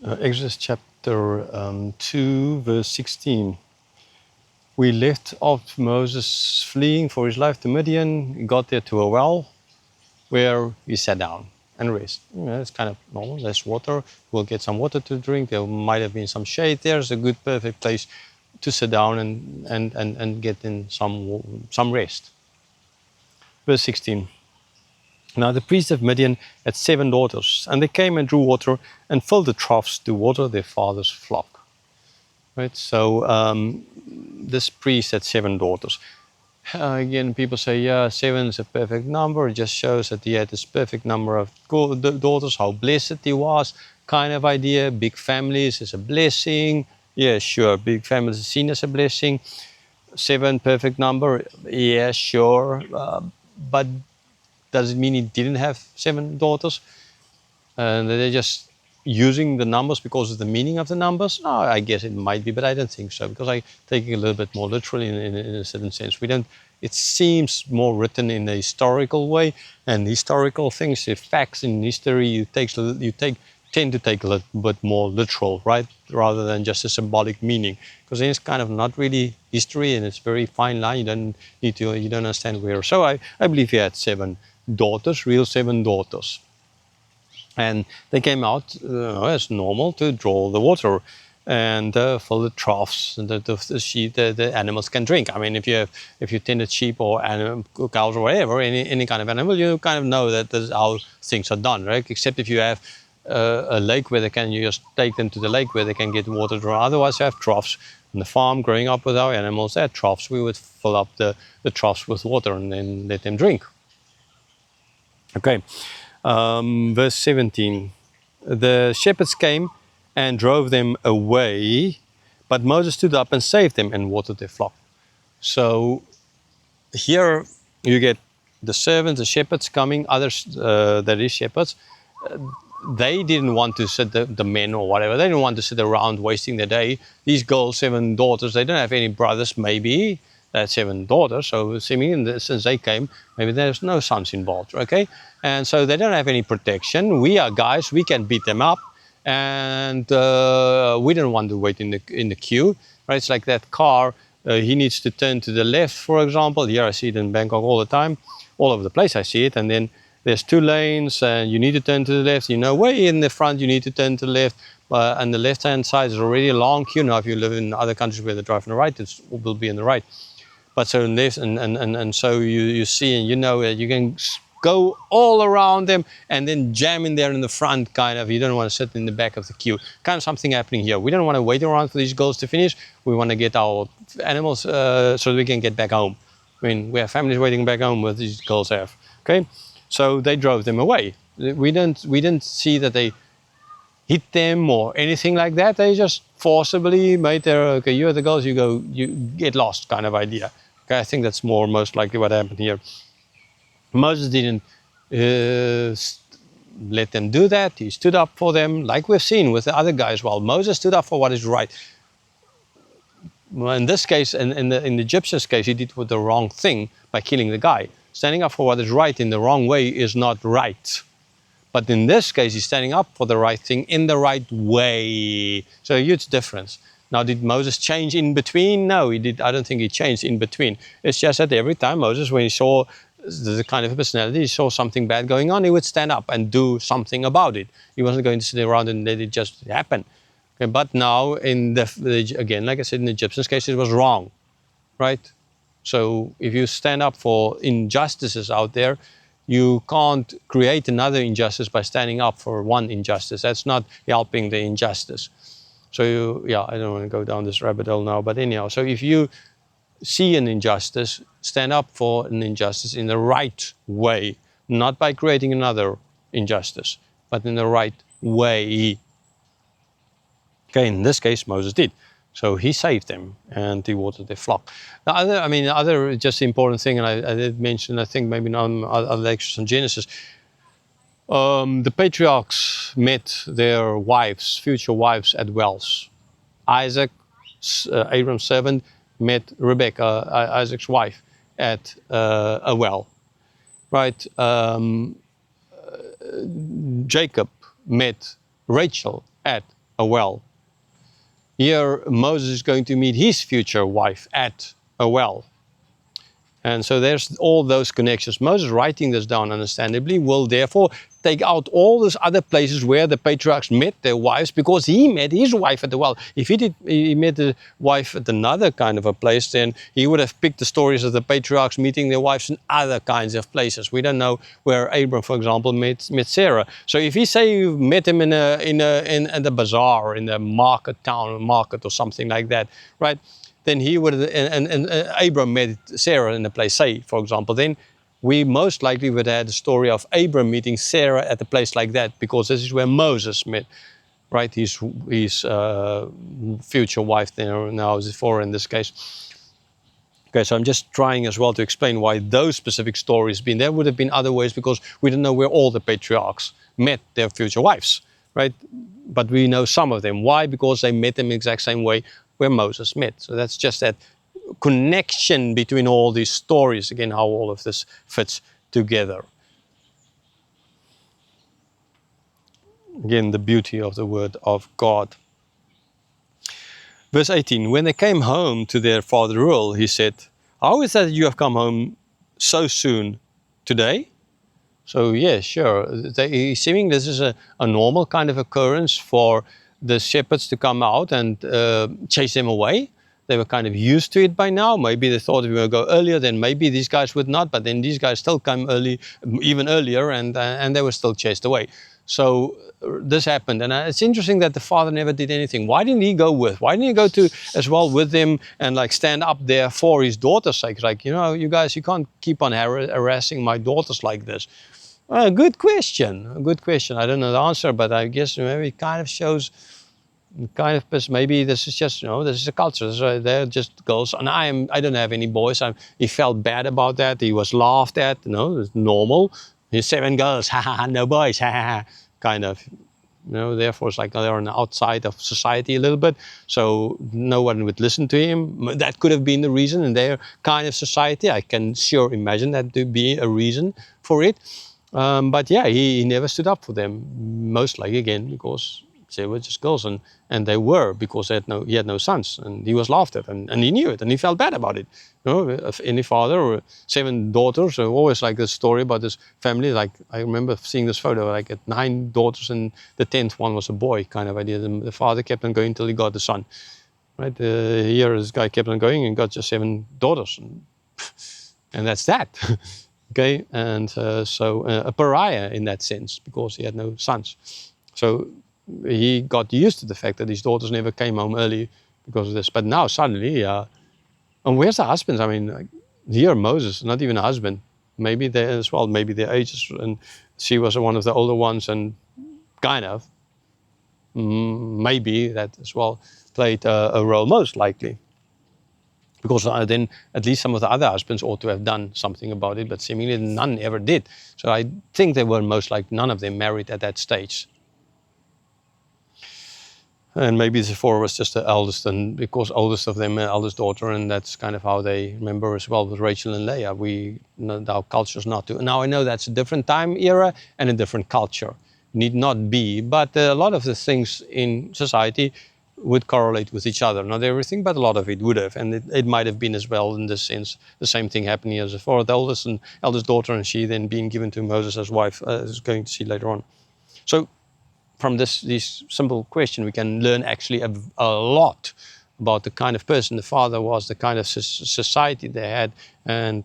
Exodus chapter 2, verse 16. We left off Moses fleeing for his life to Midian. He got there to a well where he sat down and rest. It's kind of normal. There's water. We'll get some water to drink. There might have been some shade there. It's a good, perfect place to sit down and get in some rest. Verse 16. Now the priest of Midian had 7 daughters, and they came and drew water and filled the troughs to water their father's flock. Right. So this priest had 7 daughters. Again, people say, yeah, 7 is a perfect number. It just shows that he had this perfect number of daughters, how blessed he was, kind of idea. Big families is a blessing. Yeah, sure, big families is seen as a blessing. 7, perfect number. Yeah, sure. But does it mean he didn't have 7 daughters? And they're just using the numbers because of the meaning of the numbers? No, I guess it might be, but I don't think so, because I take it a little bit more literally in a certain sense. It seems more written in a historical way, and historical things, if facts in history, you tend to take a little bit more literal, right? Rather than just a symbolic meaning, because then it's kind of not really history, and it's very fine line. You don't understand where. So I believe he had 7 daughters, real 7 daughters. And they came out as normal to draw the water and fill the troughs that the animals can drink. I mean, if you tended sheep or cows or whatever, any kind of animal, you kind of know that this is how things are done, right? Except if you have a lake where you just take them to the lake where they can get water drawn. Otherwise, you have troughs. On the farm, growing up with our animals, at troughs, we would fill up the troughs with water and then let them drink. Okay. Verse 17, the shepherds came and drove them away, but Moses stood up and saved them and watered their flock. So here you get the servants, the shepherds coming, others that is shepherds. They didn't want to sit, the men or whatever, they didn't want to sit around wasting their day. These girls, 7 daughters, they don't have any brothers, maybe. They had 7 daughters, so seemingly since they came, maybe there's no sons involved, okay? And so they don't have any protection. We are guys, we can beat them up, and we don't want to wait in the queue, right? It's like that car, he needs to turn to the left, for example. Here I see it in Bangkok all the time, all over the place I see it, and then there's 2 lanes, and you need to turn to the left. You know, way in the front, you need to turn to the left. And the left-hand side is already a long queue. Now, if you live in other countries where they drive on the right, it will be on the right. But so in this, and so you see, and you know that you can go all around them and then jam in there in the front, kind of. You don't want to sit in the back of the queue. Kind of something happening here. We don't want to wait around for these girls to finish. We want to get our animals so that we can get back home. I mean, we have families waiting back home what these girls have. Okay, so they drove them away. We didn't see that they hit them or anything like that. They just forcibly made their, okay, you're the girls, you get lost kind of idea. Okay, I think that's most likely what happened here. Moses didn't let them do that. He stood up for them, like we've seen with the other guys. Well, Moses stood up for what is right. Well, in this case, in the Egyptian's case, he did the wrong thing by killing the guy. Standing up for what is right in the wrong way is not right. But in this case, he's standing up for the right thing in the right way. So a huge difference. Now, did Moses change in between? No, he did. I don't think he changed in between. It's just that every time Moses, when he saw the kind of personality, he saw something bad going on, he would stand up and do something about it. He wasn't going to sit around and let it just happen. Okay, but now, again, like I said, in the Egyptian's case, it was wrong, right? So if you stand up for injustices out there, you can't create another injustice by standing up for one injustice. That's not helping the injustice. So I don't want to go down this rabbit hole now, but anyhow, so if you see an injustice, stand up for an injustice in the right way, not by creating another injustice, but in the right way. Okay, in this case, Moses did. So he saved them and he watered their flock. The other just important thing, and I did mention, I think maybe on other lectures on Genesis, the patriarchs met their wives, future wives, at wells. Isaac, Abraham's servant, met Rebekah, Isaac's wife, at a well. Right? Jacob met Rachel at a well. Here, Moses is going to meet his future wife at a well. And so there's all those connections. Moses writing this down, understandably, will therefore take out all those other places where the patriarchs met their wives, because he met his wife at the well. If he met the wife at another kind of a place, then he would have picked the stories of the patriarchs meeting their wives in other kinds of places. We don't know where Abram, for example, met Sarah. So if he say you met him in the bazaar, in the market or something like that, right? Then he would, and Abram met Sarah in a place, say, for example, then we most likely would have had the story of Abram meeting Sarah at a place like that, because this is where Moses met, right? His future wife there now is for in this case. Okay, so I'm just trying as well to explain why those specific stories been. There would have been other ways, because we don't know where all the patriarchs met their future wives, right? But we know some of them. Why? Because they met them the exact same way where Moses met. So that's just that connection between all these stories, again, how all of this fits together. Again, the beauty of the word of God. Verse 18, when they came home to their father Reuel, he said, how is that you have come home so soon today? So yeah, sure. Assuming this is a normal kind of occurrence for the shepherds to come out and chase them away. They were kind of used to it by now. Maybe they thought if we would go earlier, then maybe these guys would not. But then these guys still come early, even earlier, and they were still chased away. So this happened, and it's interesting that the father never did anything. Why didn't he go with? Why didn't he go to as well with them and like stand up there for his daughter's sake? Like, you know, you guys, you can't keep on harassing my daughters like this. Good question. A good question. I don't know the answer, but I guess maybe it kind of shows. Kind of, maybe this is just, you know, this is a culture. So they're just girls, and I don't have any boys. He felt bad about that. He was laughed at. You know, it's normal. He's 7 girls, no boys, kind of. You know, therefore it's like they're on the outside of society a little bit. So no one would listen to him. That could have been the reason in their kind of society. I can sure imagine that to be a reason for it. But yeah, he never stood up for them. Most likely again because they were just girls, and they were, because he had no sons, and he was laughed at, and he knew it, and he felt bad about it. You know, if any father or 7 daughters, always like this story about this family. Like I remember seeing this photo, like at 9 daughters, and the 10th one was a boy, kind of idea. The father kept on going until he got the son. Right here, this guy kept on going and got just 7 daughters, and that's that. Okay, and so a pariah in that sense, because he had no sons. So he got used to the fact that his daughters never came home early because of this. But now suddenly, and where's the husbands? I mean, like, here Moses, not even a husband. Maybe they as well, maybe their ages, and she was one of the older ones, and kind of, maybe that as well played a role, most likely. Because then at least some of the other husbands ought to have done something about it, but seemingly none ever did. So I think they were most likely none of them married at that stage. And maybe Zipporah was just the eldest, and because oldest of them, eldest daughter, and that's kind of how they remember as well with Rachel and Leah. Our culture's not to. Now I know that's a different time era and a different culture. Need not be, but a lot of the things in society would correlate with each other. Not everything, but a lot of it would have, and it might have been as well in this sense. The same thing happening as Zipporah, the eldest daughter, and she then being given to Moses as wife, as going to see later on. So, from this simple question, we can learn actually a lot about the kind of person the father was, the kind of society they had, and